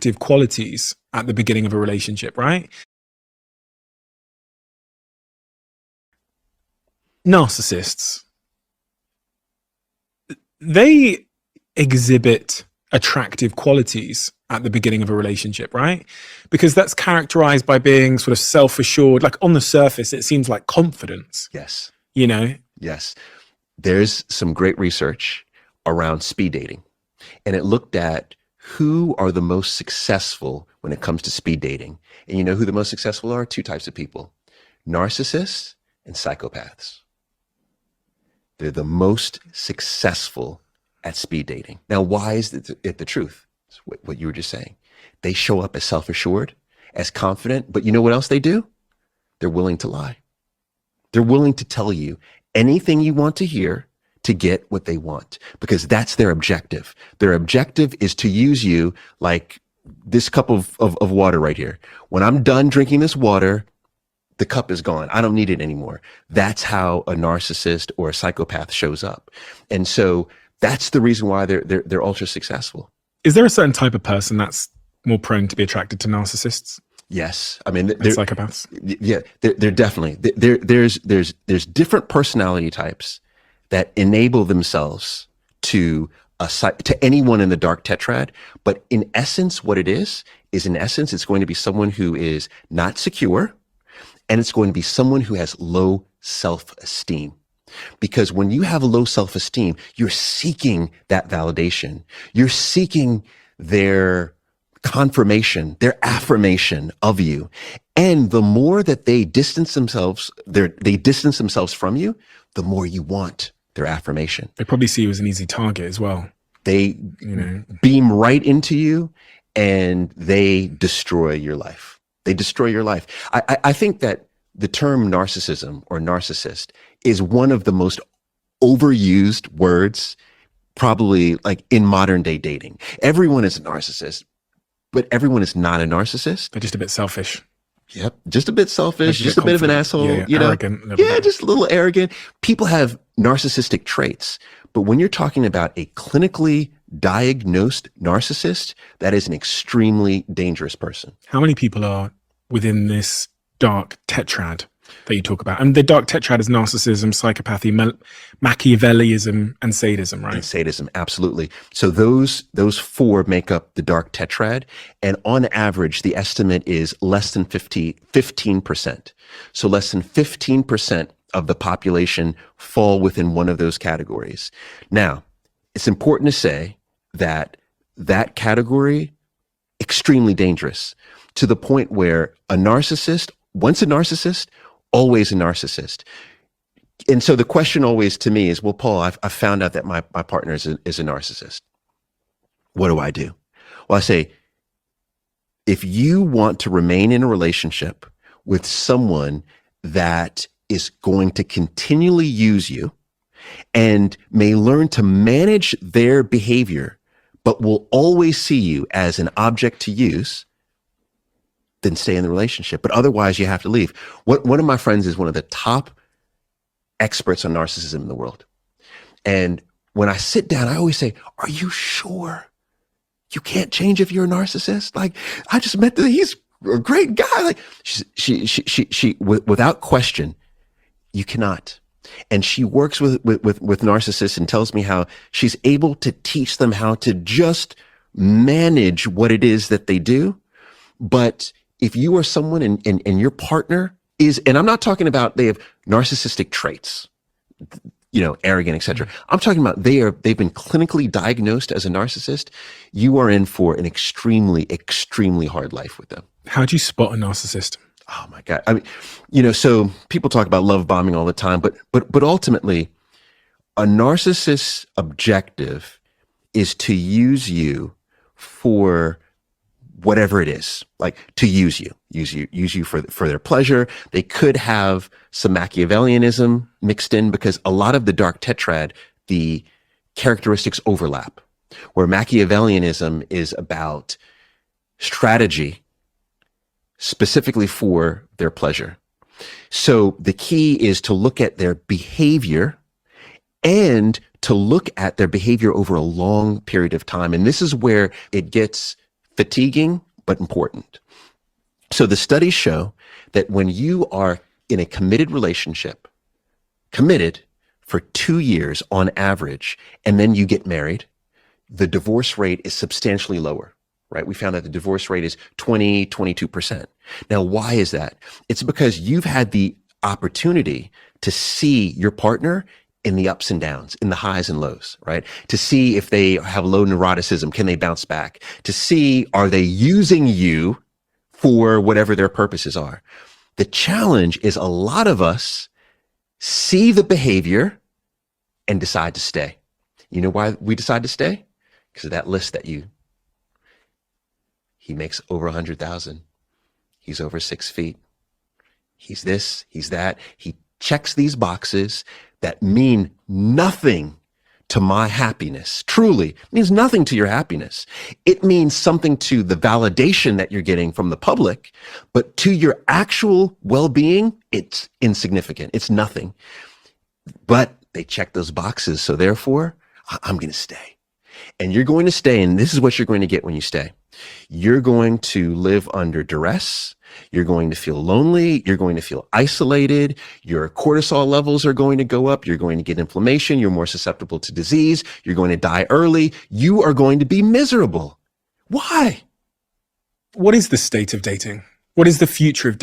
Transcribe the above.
attractive qualities at the beginning of a relationship, right? Narcissists, they exhibit attractive qualities at the beginning of a relationship, right? Because that's characterized by being sort of self-assured. Like on the surface, it seems like confidence. Yes. You know? Yes. There's some great research around speed dating, and it looked at who are the most successful when it comes to speed dating. And you know who the most successful are? Two types of people: narcissists and psychopaths. They're the most successful at speed dating. Now, why is it the truth? It's what you were just saying. They show up as self-assured, as confident, but you know what else they do? They're willing to lie. They're willing to tell you anything you want to hear to get what they want, because that's their objective. Their objective is to use you like this cup of water right here. When I'm done drinking this water, the cup is gone. I don't need it anymore. That's how a narcissist or a psychopath shows up. And so that's the reason why they're ultra successful. Is there a certain type of person that's more prone to be attracted to narcissists? Yes. I mean, psychopaths. Yeah, they're definitely, there's different personality types that enable themselves to anyone in the dark tetrad. But in essence, what it is in essence, it's going to be someone who is not secure, and it's going to be someone who has low self-esteem. Because when you have low self-esteem, you're seeking that validation. You're seeking their confirmation, their affirmation of you. And the more that they distance themselves from you, the more you want their affirmation. They probably see you as an easy target as well. They beam right into you, and they destroy your life. They destroy your life. I think that the term narcissism or narcissist is one of the most overused words probably like in modern day dating. Everyone is a narcissist, but everyone is not a narcissist. They're just a bit selfish. Yep. Just a bit selfish, just a bit of an asshole, you know? Arrogant. Yeah, just a little arrogant. People have narcissistic traits, but when you're talking about a clinically diagnosed narcissist, that is an extremely dangerous person. How many people are within this dark tetrad that you talk about? And the dark tetrad is narcissism, psychopathy, Machiavellism, and sadism, right? And sadism, absolutely. So those four make up the dark tetrad. And on average, the estimate is less than 15%. So less than 15% of the population fall within one of those categories. Now, it's important to say that that category, extremely dangerous, to the point where a narcissist, once a narcissist, always a narcissist. And so the question always to me is, well, Paul, I've found out that my partner is a narcissist. What do I do? Well, I say, if you want to remain in a relationship with someone that is going to continually use you and may learn to manage their behavior, but will always see you as an object to use, then stay in the relationship. But otherwise, you have to leave. One of my friends is one of the top experts on narcissism in the world. And when I sit down, I always say, are you sure you can't change if you're a narcissist? Like, I just met he's a great guy. Like, she without question, you cannot. And she works with narcissists and tells me how she's able to teach them how to just manage what it is that they do. But if you are someone and your partner is, and I'm not talking about they have narcissistic traits, you know, arrogant, etc. I'm talking about they've been clinically diagnosed as a narcissist. You are in for an extremely, extremely hard life with them. How do you spot a narcissist? Oh my God. I mean, you know, so people talk about love bombing all the time, but ultimately a narcissist's objective is to use you for whatever it is, like to use you for their pleasure. They could have some Machiavellianism mixed in, because a lot of the dark tetrad, the characteristics overlap, where Machiavellianism is about strategy specifically for their pleasure. So the key is to look at their behavior and to look at their behavior over a long period of time. And this is where it gets fatiguing, but important. So the studies show that when you are in a committed relationship, committed for 2 years on average, and then you get married, the divorce rate is substantially lower, right? We found that the divorce rate is 20, 22%. Now, why is that? It's because you've had the opportunity to see your partner in the ups and downs, in the highs and lows, right? To see if they have low neuroticism, can they bounce back? To see, are they using you for whatever their purposes are? The challenge is a lot of us see the behavior and decide to stay. You know why we decide to stay? Because of that list that he makes over 100,000. He's over 6 feet. He's this, he's that. He checks these boxes that mean nothing to my happiness. Truly, it means nothing to your happiness. It means something to the validation that you're getting from the public, but to your actual well-being, it's insignificant. It's nothing. But they check those boxes, so therefore, I'm going to stay. And you're going to stay, and this is what you're going to get when you stay. You're going to live under duress. You're going to feel lonely. You're going to feel isolated. Your cortisol levels are going to go up. You're going to get inflammation. You're more susceptible to disease. You're going to die early. You are going to be miserable. Why? What is the state of dating? What is the future of